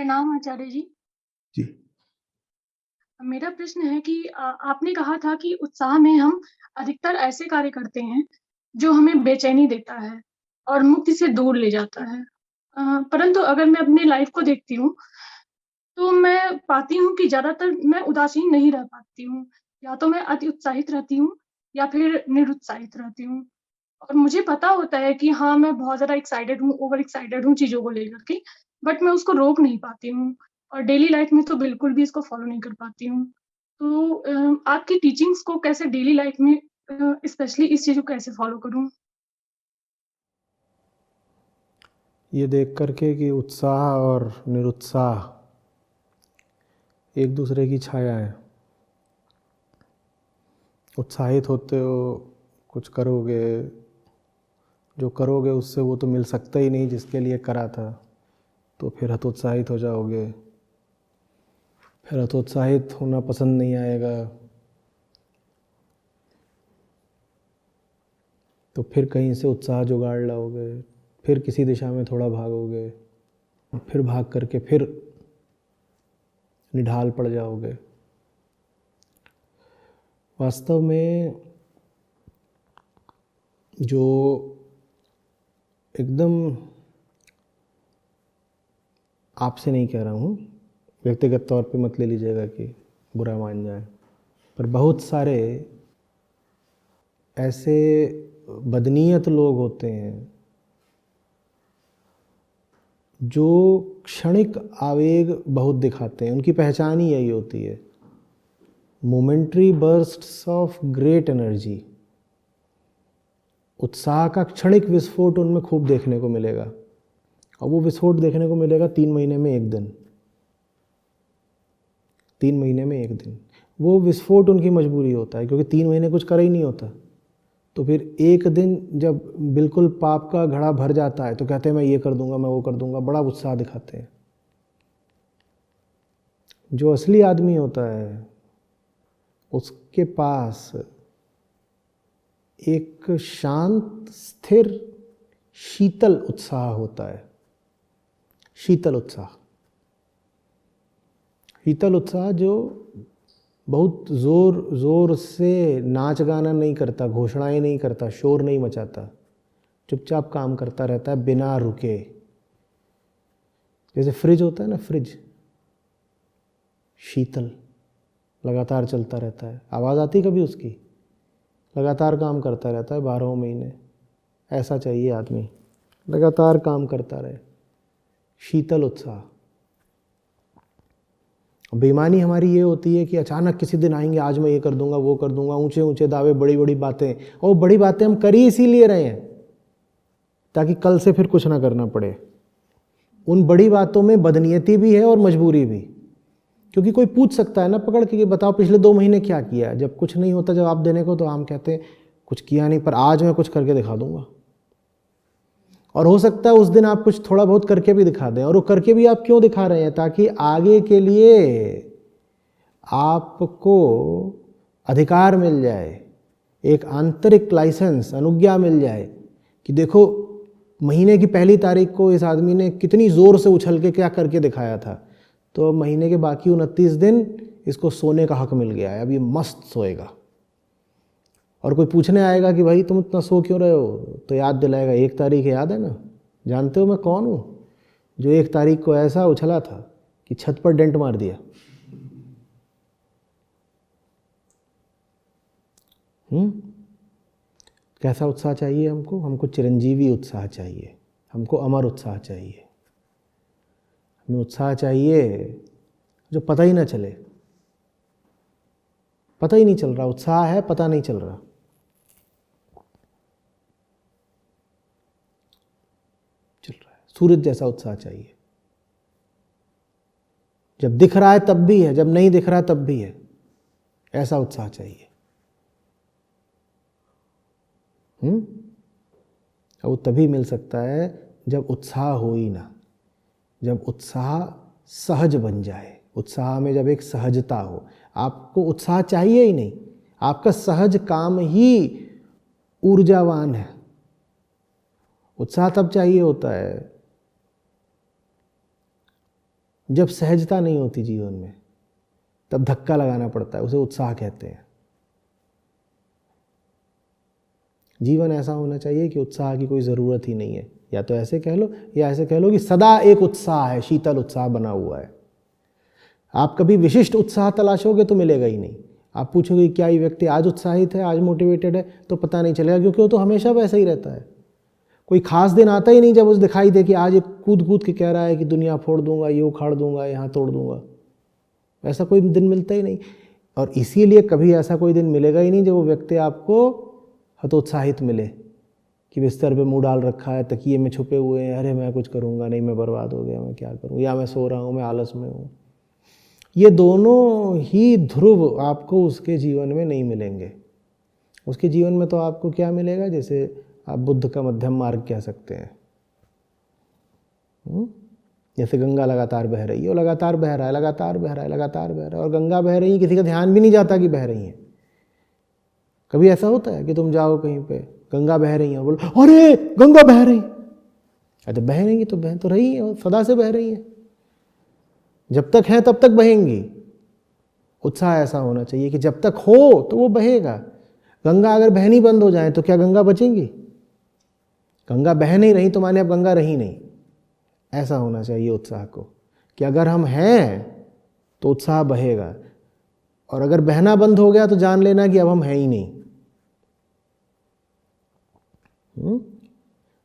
प्रणाम आचार्य जी। जी। मेरा प्रश्न है कि आपने कहा था कि उत्साह में हम अधिकतर ऐसे कार्य करते हैं, जो हमें बेचैनी देता है और मुक्ति से दूर ले जाता है। परंतु अगर मैं अपनी लाइफ़ को देखती हूँ, तो मैं पाती हूँ कि ज़्यादातर मैं उदासीन नहीं रह पाती हूँ। या तो मैं अति उत्साहित रहती हूँ या फिर निरुत्साहित रहती हूँ। और मुझे पता होता है कि हाँ, मैं बहुत ज़्यादा एक्साइटेड हूँ, ओवर एक्साइटेड हूँ चीज़ों को लेकर के, बट मैं उसको रोक नहीं पाती हूँ और डेली लाइफ़ में तो बिल्कुल भी इसको फ़ॉलो नहीं कर पाती हूँ। तो आपकी टीचिंग्स को कैसे डेली लाइफ़ में स्पेशली इस चीज़ को कैसे फ़ॉलो करूँ? ये देख कर के कि उत्साह और निरुत्साह एक दूसरे की छाया है। उत्साहित होते हो, कुछ करोगे, जो करोगे उससे वो तो मिल सकता ही नहीं जिसके लिए करा था, तो फिर हतोत्साहित हो जाओगे। फिर हतोत्साहित होना पसंद नहीं आएगा, तो फिर कहीं से उत्साह जुगाड़ लाओगे, फिर किसी दिशा में थोड़ा भागोगे, फिर भाग करके फिर निढाल पड़ जाओगे। वास्तव में जो एकदम, आपसे नहीं कह रहा हूँ, व्यक्तिगत तौर पे मत ले लीजिएगा कि बुरा मान जाए, पर बहुत सारे ऐसे बदनीयत लोग होते हैं जो क्षणिक आवेग बहुत दिखाते हैं। उनकी पहचान ही यही होती है, momentary bursts of great energy. उत्साह का क्षणिक विस्फोट उनमें खूब देखने को मिलेगा, और वो विस्फोट देखने को मिलेगा 3 महीने में एक दिन। 3 महीने में एक दिन वो विस्फोट उनकी मजबूरी होता है, क्योंकि 3 महीने कुछ कर ही नहीं होता। तो फिर एक दिन जब बिल्कुल पाप का घड़ा भर जाता है तो कहते हैं मैं ये कर दूंगा, मैं वो कर दूंगा, बड़ा उत्साह दिखाते हैं। जो असली आदमी होता है उसके पास एक शांत, स्थिर, शीतल उत्साह होता है। शीतल उत्साह, शीतल उत्साह जो बहुत ज़ोर ज़ोर से नाच गाना नहीं करता, घोषणाएं नहीं करता, शोर नहीं मचाता, चुपचाप काम करता रहता है बिना रुके। जैसे फ्रिज होता है ना, फ्रिज शीतल, लगातार चलता रहता है, आवाज़ आती कभी उसकी, लगातार काम करता रहता है 12 महीने। ऐसा चाहिए आदमी, लगातार काम करता रहे, शीतल उत्साह। बेईमानी हमारी ये होती है कि अचानक किसी दिन आएंगे, आज मैं ये कर दूंगा, वो कर दूंगा, ऊंचे ऊंचे दावे, बड़ी बड़ी बातें। और बड़ी बातें हम कर ही इसीलिए रहे हैं ताकि कल से फिर कुछ ना करना पड़े। उन बड़ी बातों में बदनीयती भी है और मजबूरी भी, क्योंकि कोई पूछ सकता है ना पकड़ के कि बताओ पिछले 2 महीने क्या किया। जब कुछ नहीं होता जवाब देने को तो हम कहते हैं कुछ किया नहीं, पर आज मैं कुछ करके दिखा दूंगा। और हो सकता है उस दिन आप कुछ थोड़ा बहुत करके भी दिखा दें। और वो करके भी आप क्यों दिखा रहे हैं? ताकि आगे के लिए आपको अधिकार मिल जाए, एक आंतरिक लाइसेंस, अनुज्ञा मिल जाए कि देखो महीने की पहली तारीख को इस आदमी ने कितनी ज़ोर से उछल के क्या करके दिखाया था, तो महीने के बाकी 29 दिन इसको सोने का हक मिल गया है, अब ये मस्त सोएगा। और कोई पूछने आएगा कि भाई तुम इतना सो क्यों रहे हो, तो याद दिलाएगा 1 तारीख याद है ना, जानते हो मैं कौन हूँ, जो 1 तारीख को ऐसा उछला था कि छत पर डेंट मार दिया। कैसा उत्साह चाहिए हमको? हमको चिरंजीवी उत्साह चाहिए, हमको अमर उत्साह चाहिए। हमें उत्साह चाहिए जो पता ही ना चले, पता ही नहीं चल रहा, उत्साह है पता नहीं चल रहा। चल रहा है, सूरज जैसा उत्साह चाहिए, जब दिख रहा है तब भी है, जब नहीं दिख रहा है तब भी है, ऐसा उत्साह चाहिए। और वो तभी मिल सकता है जब उत्साह हो ही ना, जब उत्साह सहज बन जाए, उत्साह में जब एक सहजता हो। आपको उत्साह चाहिए ही नहीं, आपका सहज काम ही ऊर्जावान है। उत्साह तब चाहिए होता है जब सहजता नहीं होती जीवन में, तब धक्का लगाना पड़ता है, उसे उत्साह कहते हैं। जीवन ऐसा होना चाहिए कि उत्साह की कोई ज़रूरत ही नहीं है, या तो ऐसे कह लो या ऐसे कह लो कि सदा एक उत्साह है, शीतल उत्साह बना हुआ है। आप कभी विशिष्ट उत्साह तलाशोगे तो मिलेगा ही नहीं। आप पूछोगे क्या ये व्यक्ति आज उत्साहित है, आज मोटिवेटेड है, तो पता नहीं चलेगा, क्योंकि वो तो हमेशा वैसा ही रहता है। कोई खास दिन आता ही नहीं जब उसे दिखाई दे कि आज ये कूद कूद के कह रहा है कि दुनिया फोड़ दूंगा, ये उखाड़ दूंगा, यहाँ तोड़ दूंगा। ऐसा कोई दिन मिलता ही नहीं। और इसीलिए कभी ऐसा कोई दिन मिलेगा ही नहीं जब वो व्यक्ति आपको हतोत्साहित मिले कि बिस्तर पे मुंह डाल रखा है, तकिए में छुपे हुए हैं, अरे मैं कुछ करूँगा नहीं, मैं बर्बाद हो गया, मैं क्या करूँ, या मैं सो रहा हूँ, मैं आलस में हूँ। ये दोनों ही ध्रुव आपको उसके जीवन में नहीं मिलेंगे। उसके जीवन में तो आपको क्या मिलेगा, जैसे आप बुद्ध का मध्यम मार्ग कह सकते हैं। जैसे गंगा लगातार बह रही है, वो लगातार बह रहा है, लगातार बह रहा है, लगातार बह रहा है, और गंगा बह रही है, किसी का ध्यान भी नहीं जाता कि बह रही है। कभी ऐसा होता है कि तुम जाओ कहीं पे, गंगा बह रही है, बोलो अरे गंगा बह रही है। अरे बह रही है तो बह तो रही है, सदा से बह रही है, जब तक है तब तक बहेंगी। उत्साह ऐसा होना चाहिए कि जब तक हो तो वो बहेगा। गंगा अगर बहनी बंद हो जाए तो क्या गंगा बचेंगी? गंगा बह नहीं रही तो माने अब गंगा रही नहीं। ऐसा होना चाहिए उत्साह को कि अगर हम हैं तो उत्साह बहेगा, और अगर बहना बंद हो गया तो जान लेना कि अब हम हैं ही नहीं।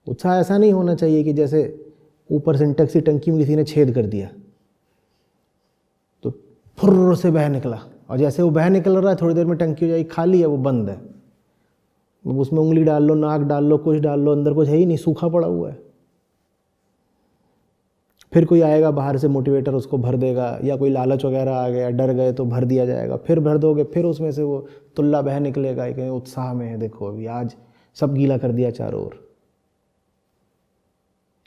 उत्साह ऐसा नहीं होना चाहिए कि जैसे ऊपर सिंटेक्स की टंकी में किसी ने छेद कर दिया तो फुर्र से बह निकला, और जैसे वो बह निकल रहा है थोड़ी देर में टंकी हो जाएगी खाली है, वो बंद है। अब उसमें उंगली डाल लो, नाक डाल लो, कुछ डाल लो, अंदर कुछ है ही नहीं, सूखा पड़ा हुआ है। फिर कोई आएगा बाहर से मोटिवेटर, उसको भर देगा, या कोई लालच वगैरह आ गया, डर गए तो भर दिया जाएगा, फिर भर दोगे, फिर उसमें से वो तुल्ला बह निकलेगा कि उत्साह में है, देखो अभी आज सब गीला कर दिया चारों ओर।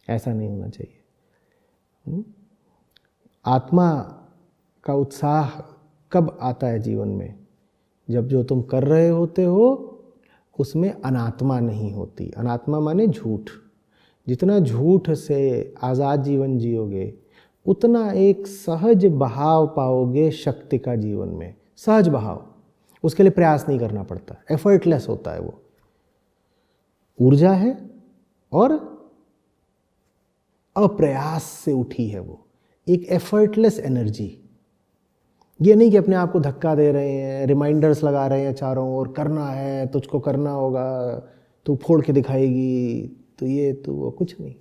ऐसा नहीं होना चाहिए। आत्मा का उत्साह कब आता है जीवन में? जब जो तुम कर रहे होते हो उसमें अनात्मा नहीं होती। अनात्मा माने झूठ। जितना झूठ से आज़ाद जीवन जियोगे उतना एक सहज बहाव पाओगे शक्ति का जीवन में। सहज बहाव, उसके लिए प्रयास नहीं करना पड़ता, एफर्टलेस होता है। वो ऊर्जा है और अप्रयास से उठी है, वो एक एफर्टलेस एनर्जी। ये नहीं कि अपने आप को धक्का दे रहे हैं, रिमाइंडर्स लगा रहे हैं चारों ओर, करना है, तुझको करना होगा, तू फोड़ के दिखाएगी, तो ये तो वो, कुछ नहीं।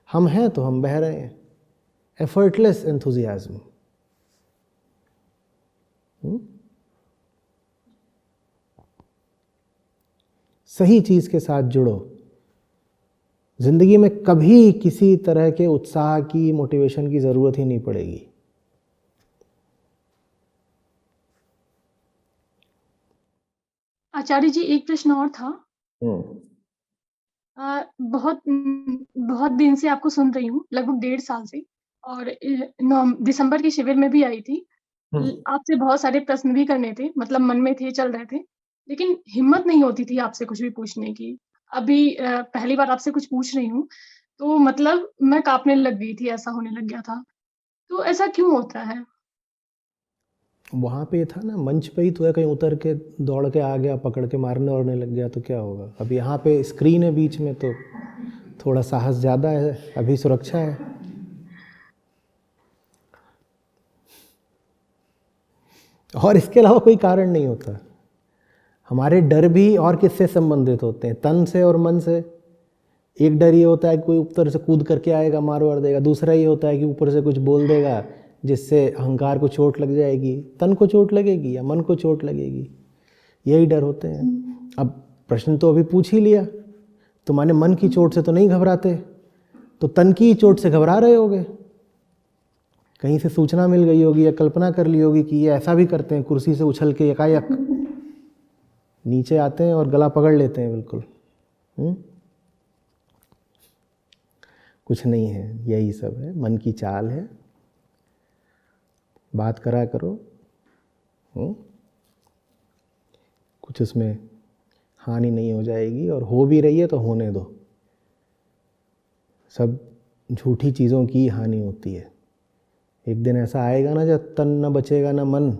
हम हैं तो हम बह रहे हैं, एफर्टलेस एंथुजियाज्म। सही चीज के साथ जुड़ो। जिंदगी में कभी किसी तरह के उत्साह की, मोटिवेशन की जरूरत ही नहीं पड़ेगी। आचार्य जी, एक प्रश्न और था। बहुत दिन से आपको सुन रही हूँ, लगभग 1.5 साल से, और दिसंबर के शिविर में भी आई थी। आपसे बहुत सारे प्रश्न भी करने थे, मतलब मन में थे, चल रहे थे, लेकिन हिम्मत नहीं होती थी आपसे कुछ भी पूछने की। अभी पहली बार आपसे कुछ पूछ रही हूँ, तो मतलब मैं काँपने लग गई थी, ऐसा होने लग गया था। तो ऐसा क्यों होता है? वहाँ पे था ना, मंच पे ही तो है, कहीं उतर के दौड़ के आ गया, पकड़ के मारने वारने लग गया तो क्या होगा? अब यहाँ पे स्क्रीन है बीच में, तो थोड़ा साहस ज़्यादा है, अभी सुरक्षा है। और इसके अलावा कोई कारण नहीं होता। हमारे डर भी और किससे संबंधित होते हैं? तन से और मन से। एक डर ये होता है कि कोई ऊपर से कूद करके आएगा, मार वार देगा। दूसरा ये होता है कि ऊपर से कुछ बोल देगा जिससे अहंकार को चोट लग जाएगी, तन को चोट लगेगी या मन को चोट लगेगी। यही डर होते हैं। अब प्रश्न तो अभी पूछ ही लिया, तो माने मन की चोट से तो नहीं घबराते, तो तन की चोट से घबरा रहे होगे। कहीं से सूचना मिल गई होगी या कल्पना कर ली होगी कि ये ऐसा भी करते हैं, कुर्सी से उछल के एकाएक नीचे आते हैं और गला पकड़ लेते हैं बिल्कुल। कुछ नहीं है, यही सब है, मन की चाल है। बात करा करो, कुछ उसमें हानि नहीं हो जाएगी, और हो भी रही है तो होने दो। सब झूठी चीज़ों की हानि होती है। एक दिन ऐसा आएगा ना जब तन न बचेगा ना मन,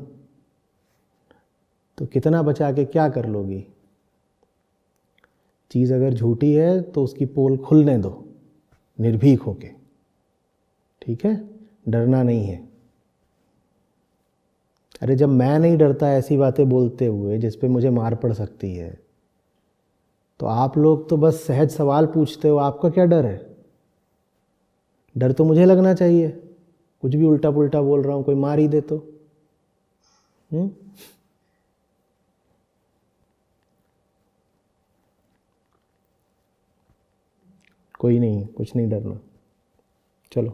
तो कितना बचा के क्या कर लोगी। चीज़ अगर झूठी है तो उसकी पोल खुलने दो निर्भीक होके, ठीक है, डरना नहीं है। अरे जब मैं नहीं डरता ऐसी बातें बोलते हुए जिस पे मुझे मार पड़ सकती है, तो आप लोग तो बस सहज सवाल पूछते हो, आपका क्या डर है। डर तो मुझे लगना चाहिए, कुछ भी उल्टा पुल्टा बोल रहा हूँ कोई मार ही दे तो। कोई नहीं, कुछ नहीं डरना। चलो।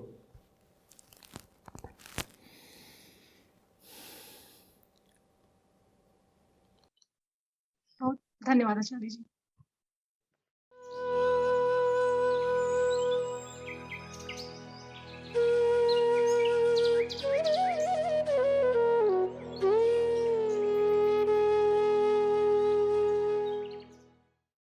तो धन्यवाद आचार्य जी।